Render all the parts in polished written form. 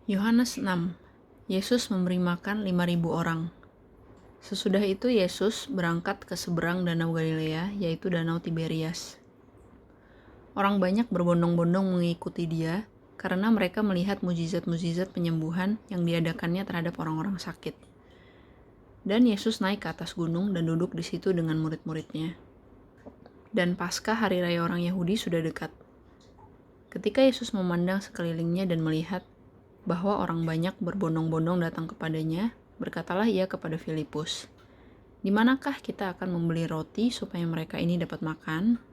Yohanes 6. Yesus memberi makan 5.000 orang. Sesudah itu Yesus berangkat ke seberang Danau Galilea, yaitu Danau Tiberias. Orang banyak berbondong-bondong mengikuti dia, karena mereka melihat mujizat-mujizat penyembuhan yang diadakannya terhadap orang-orang sakit. Dan Yesus naik ke atas gunung dan duduk di situ dengan murid-muridnya. Dan Paskah hari raya orang Yahudi sudah dekat. Ketika Yesus memandang sekelilingnya dan melihat bahwa orang banyak berbondong-bondong datang kepadanya, berkatalah ia kepada Filipus, "Di manakah kita akan membeli roti supaya mereka ini dapat makan?"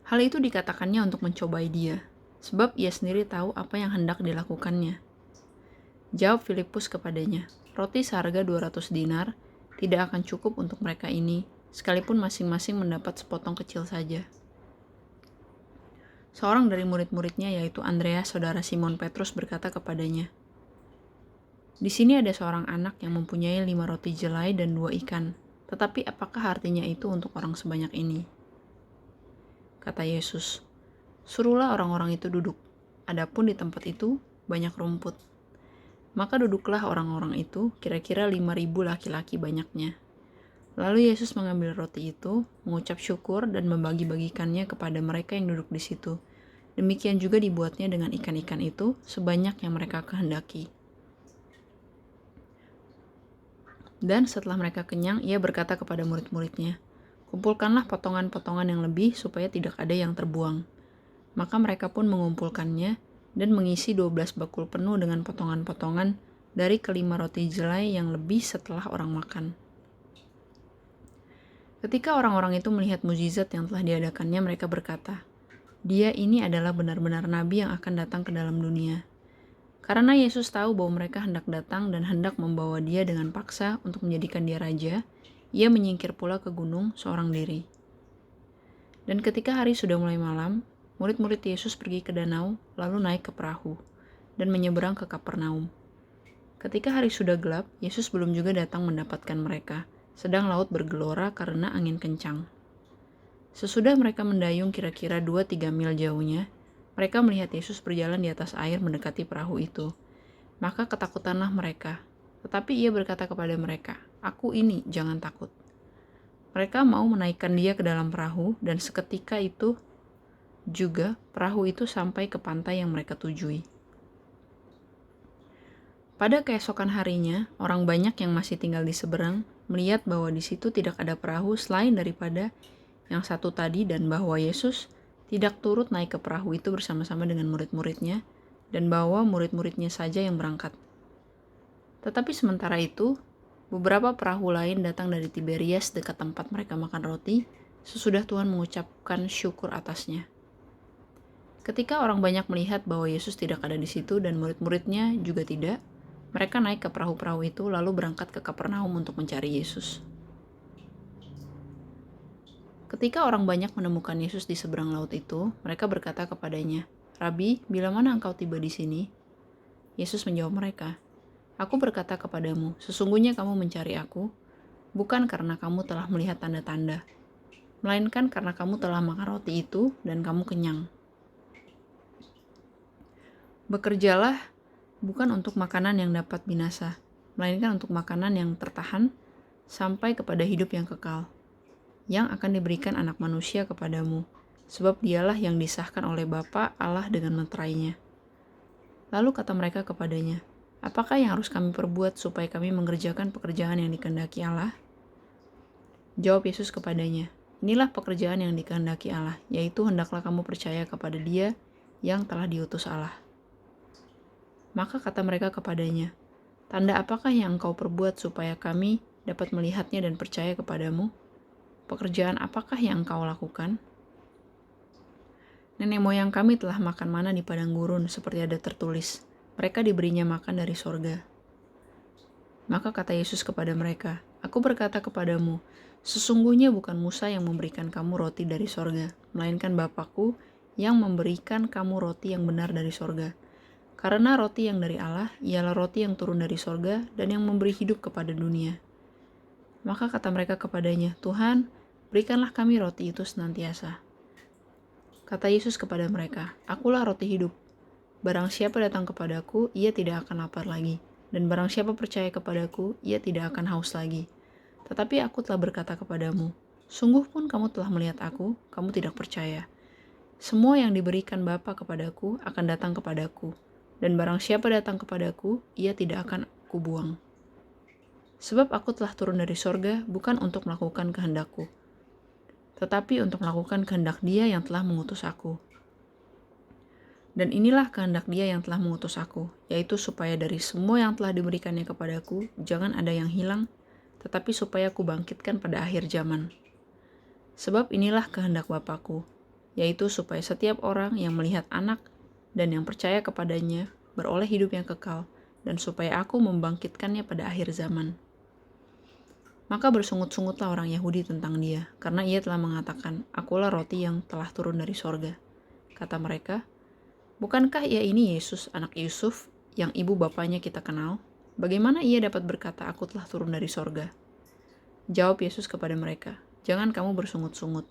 Hal itu dikatakannya untuk mencobai dia, sebab ia sendiri tahu apa yang hendak dilakukannya. Jawab Filipus kepadanya, "Roti seharga 200 dinar tidak akan cukup untuk mereka ini, sekalipun masing-masing mendapat sepotong kecil saja." Seorang dari murid-muridnya, yaitu Andreas, saudara Simon Petrus, berkata kepadanya, "Di sini ada seorang anak yang mempunyai 5 roti jelai dan 2 ikan. Tetapi apakah artinya itu untuk orang sebanyak ini?" Kata Yesus, "Suruhlah orang-orang itu duduk. Adapun di tempat itu banyak rumput." Maka duduklah orang-orang itu, kira-kira 5.000 laki-laki banyaknya. Lalu Yesus mengambil roti itu, mengucap syukur dan membagi-bagikannya kepada mereka yang duduk di situ. Demikian juga dibuatnya dengan ikan-ikan itu, sebanyak yang mereka kehendaki. Dan setelah mereka kenyang, ia berkata kepada murid-muridnya, "Kumpulkanlah potongan-potongan yang lebih, supaya tidak ada yang terbuang." Maka mereka pun mengumpulkannya, dan mengisi 12 bakul penuh dengan potongan-potongan dari kelima roti jelai yang lebih setelah orang makan. Ketika orang-orang itu melihat mujizat yang telah diadakannya, mereka berkata, "Dia ini adalah benar-benar nabi yang akan datang ke dalam dunia." Karena Yesus tahu bahwa mereka hendak datang dan hendak membawa dia dengan paksa untuk menjadikan dia raja, ia menyingkir pula ke gunung seorang diri. Dan ketika hari sudah mulai malam, murid-murid Yesus pergi ke danau, lalu naik ke perahu, dan menyeberang ke Kapernaum. Ketika hari sudah gelap, Yesus belum juga datang mendapatkan mereka, sedang laut bergelora karena angin kencang. Sesudah mereka mendayung kira-kira 2-3 mil jauhnya, mereka melihat Yesus berjalan di atas air mendekati perahu itu. Maka ketakutanlah mereka. Tetapi ia berkata kepada mereka, "Aku ini, jangan takut." Mereka mau menaikkan dia ke dalam perahu, dan seketika itu juga perahu itu sampai ke pantai yang mereka tujui. Pada keesokan harinya, orang banyak yang masih tinggal di seberang melihat bahwa di situ tidak ada perahu selain daripada yang satu tadi, dan bahwa Yesus tidak turut naik ke perahu itu bersama-sama dengan murid-muridnya, dan bahwa murid-muridnya saja yang berangkat. Tetapi sementara itu, beberapa perahu lain datang dari Tiberias dekat tempat mereka makan roti, sesudah Tuhan mengucapkan syukur atasnya. Ketika orang banyak melihat bahwa Yesus tidak ada di situ dan murid-muridnya juga tidak, mereka naik ke perahu-perahu itu lalu berangkat ke Kapernaum untuk mencari Yesus. Ketika orang banyak menemukan Yesus di seberang laut itu, mereka berkata kepadanya, "Rabi, bila mana engkau tiba di sini?" Yesus menjawab mereka, "Aku berkata kepadamu, sesungguhnya kamu mencari aku, bukan karena kamu telah melihat tanda-tanda, melainkan karena kamu telah makan roti itu dan kamu kenyang. Bekerjalah bukan untuk makanan yang dapat binasa, melainkan untuk makanan yang tertahan sampai kepada hidup yang kekal, yang akan diberikan Anak Manusia kepadamu, sebab dialah yang disahkan oleh Bapa Allah dengan meterainya." Lalu kata mereka kepadanya, "Apakah yang harus kami perbuat supaya kami mengerjakan pekerjaan yang dikehendaki Allah?" Jawab Yesus kepadanya, "Inilah pekerjaan yang dikehendaki Allah, yaitu hendaklah kamu percaya kepada Dia yang telah diutus Allah." Maka kata mereka kepadanya, "Tanda apakah yang engkau perbuat supaya kami dapat melihatnya dan percaya kepadamu? Pekerjaan apakah yang engkau lakukan?" "Nenek moyang kami telah makan mana di padang gurun, seperti ada tertulis, mereka diberinya makan dari sorga." Maka kata Yesus kepada mereka, "Aku berkata kepadamu, sesungguhnya bukan Musa yang memberikan kamu roti dari sorga, melainkan Bapa-Ku yang memberikan kamu roti yang benar dari sorga. Karena roti yang dari Allah ialah roti yang turun dari sorga dan yang memberi hidup kepada dunia." Maka kata mereka kepadanya, "Tuhan, berikanlah kami roti itu senantiasa." Kata Yesus kepada mereka, "Akulah roti hidup. Barang siapa datang kepadaku, ia tidak akan lapar lagi. Dan barang siapa percaya kepadaku, ia tidak akan haus lagi. Tetapi aku telah berkata kepadamu, sungguh pun kamu telah melihat aku, kamu tidak percaya. Semua yang diberikan Bapa kepadaku akan datang kepadaku. Dan barang siapa datang kepadaku, ia tidak akan kubuang. Sebab aku telah turun dari sorga bukan untuk melakukan kehendakku, tetapi untuk melakukan kehendak Dia yang telah mengutus aku. Dan inilah kehendak Dia yang telah mengutus aku, yaitu supaya dari semua yang telah diberikannya kepadaku, jangan ada yang hilang, tetapi supaya aku bangkitkan pada akhir zaman. Sebab inilah kehendak Bapakku, yaitu supaya setiap orang yang melihat Anak dan yang percaya kepadanya beroleh hidup yang kekal, dan supaya aku membangkitkannya pada akhir zaman. Maka bersungut-sungutlah orang Yahudi tentang Dia, karena Ia telah mengatakan, Akulah roti yang telah turun dari sorga. Kata mereka, bukankah Ia ini Yesus, anak Yusuf, yang ibu bapanya kita kenal? Bagaimana Ia dapat berkata, Aku telah turun dari sorga? Jawab Yesus kepada mereka, Jangan kamu bersungut-sungut.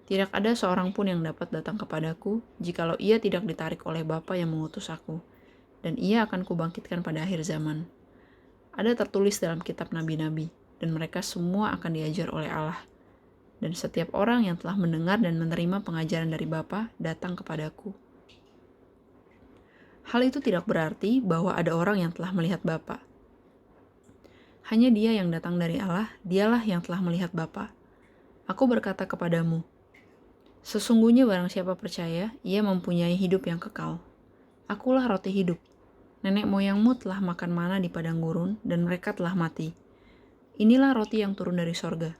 Tidak ada seorang pun yang dapat datang kepadaku, jikalau ia tidak ditarik oleh Bapa yang mengutus aku, dan Ia akan kubangkitkan pada akhir zaman. Ada tertulis dalam kitab nabi-nabi, dan mereka semua akan diajar oleh Allah. Dan setiap orang yang telah mendengar dan menerima pengajaran dari Bapa datang kepadaku. Hal itu tidak berarti bahwa ada orang yang telah melihat Bapa. Hanya Dia yang datang dari Allah, Dialah yang telah melihat Bapa. Aku berkata kepadamu, sesungguhnya barang siapa percaya, ia mempunyai hidup yang kekal. Akulah roti hidup. Nenek moyangmu telah makan mana di padang gurun, dan mereka telah mati. Inilah roti yang turun dari sorga.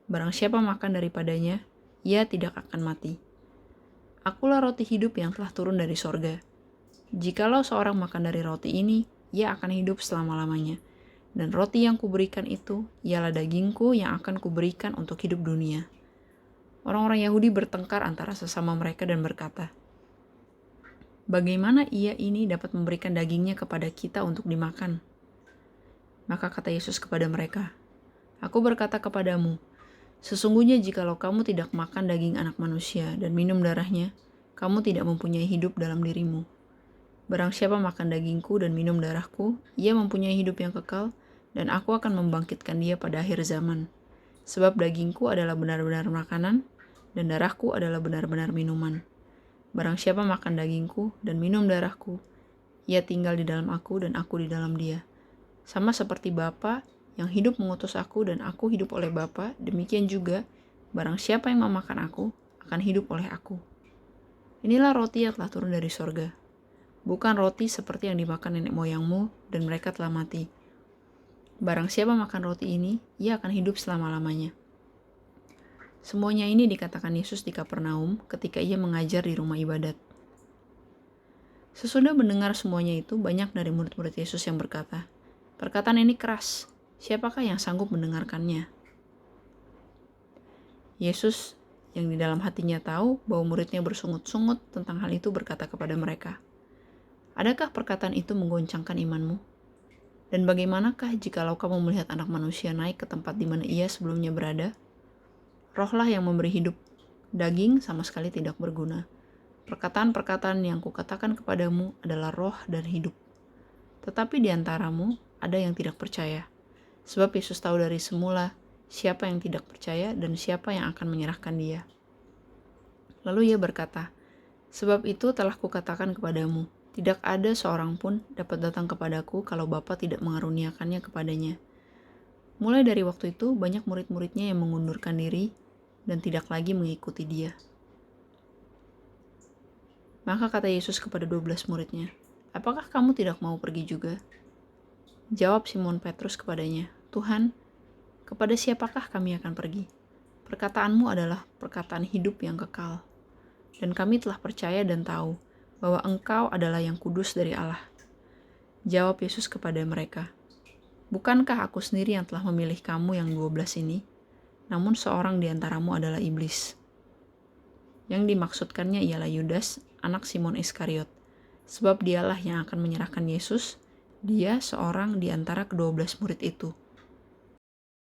Barang siapa makan daripadanya, ia tidak akan mati. Akulah roti hidup yang telah turun dari sorga. Jikalau seorang makan dari roti ini, ia akan hidup selama-lamanya. Dan roti yang kuberikan itu, ialah dagingku yang akan kuberikan untuk hidup dunia. Orang-orang Yahudi bertengkar antara sesama mereka dan berkata, bagaimana ia ini dapat memberikan dagingnya kepada kita untuk dimakan? Maka kata Yesus kepada mereka, Aku berkata kepadamu, sesungguhnya jikalau kamu tidak makan daging anak manusia dan minum darahnya, kamu tidak mempunyai hidup dalam dirimu. Barang siapa makan dagingku dan minum darahku, ia mempunyai hidup yang kekal, dan aku akan membangkitkan dia pada akhir zaman. Sebab dagingku adalah benar-benar makanan, dan darahku adalah benar-benar minuman. Barang siapa makan dagingku dan minum darahku, ia tinggal di dalam aku dan aku di dalam dia. Sama seperti Bapa yang hidup mengutus aku dan aku hidup oleh Bapa, demikian juga barang siapa yang memakan aku akan hidup oleh aku. Inilah roti yang telah turun dari sorga. Bukan roti seperti yang dimakan nenek moyangmu dan mereka telah mati. Barang siapa makan roti ini, ia akan hidup selama-lamanya. Semuanya ini dikatakan Yesus di Kapernaum ketika ia mengajar di rumah ibadat. Sesudah mendengar semuanya itu, banyak dari murid-murid Yesus yang berkata, perkataan ini keras, siapakah yang sanggup mendengarkannya? Yesus yang di dalam hatinya tahu bahwa muridnya bersungut-sungut tentang hal itu berkata kepada mereka, adakah perkataan itu menggoncangkan imanmu? Dan bagaimanakah jikalau kamu melihat anak manusia naik ke tempat di mana ia sebelumnya berada? Rohlah yang memberi hidup, daging sama sekali tidak berguna. Perkataan-perkataan yang kukatakan kepadamu adalah roh dan hidup. Tetapi di antaramu ada yang tidak percaya. Sebab Yesus tahu dari semula siapa yang tidak percaya dan siapa yang akan menyerahkan dia. Lalu ia berkata, sebab itu telah kukatakan kepadamu, tidak ada seorang pun dapat datang kepadaku kalau Bapa tidak mengaruniakannya kepadanya. Mulai dari waktu itu, banyak murid-muridnya yang mengundurkan diri dan tidak lagi mengikuti dia. Maka kata Yesus kepada 12 muridnya, apakah kamu tidak mau pergi juga? Jawab Simon Petrus kepadanya, Tuhan, kepada siapakah kami akan pergi? Perkataanmu adalah perkataan hidup yang kekal. Dan kami telah percaya dan tahu bahwa Engkau adalah yang kudus dari Allah. Jawab Yesus kepada mereka, bukankah aku sendiri yang telah memilih kamu yang 12 ini? Namun seorang di antaramu adalah iblis. Yang dimaksudkannya ialah Yudas, anak Simon Iskariot, sebab dialah yang akan menyerahkan Yesus. Dia seorang di antara ke-12 murid itu.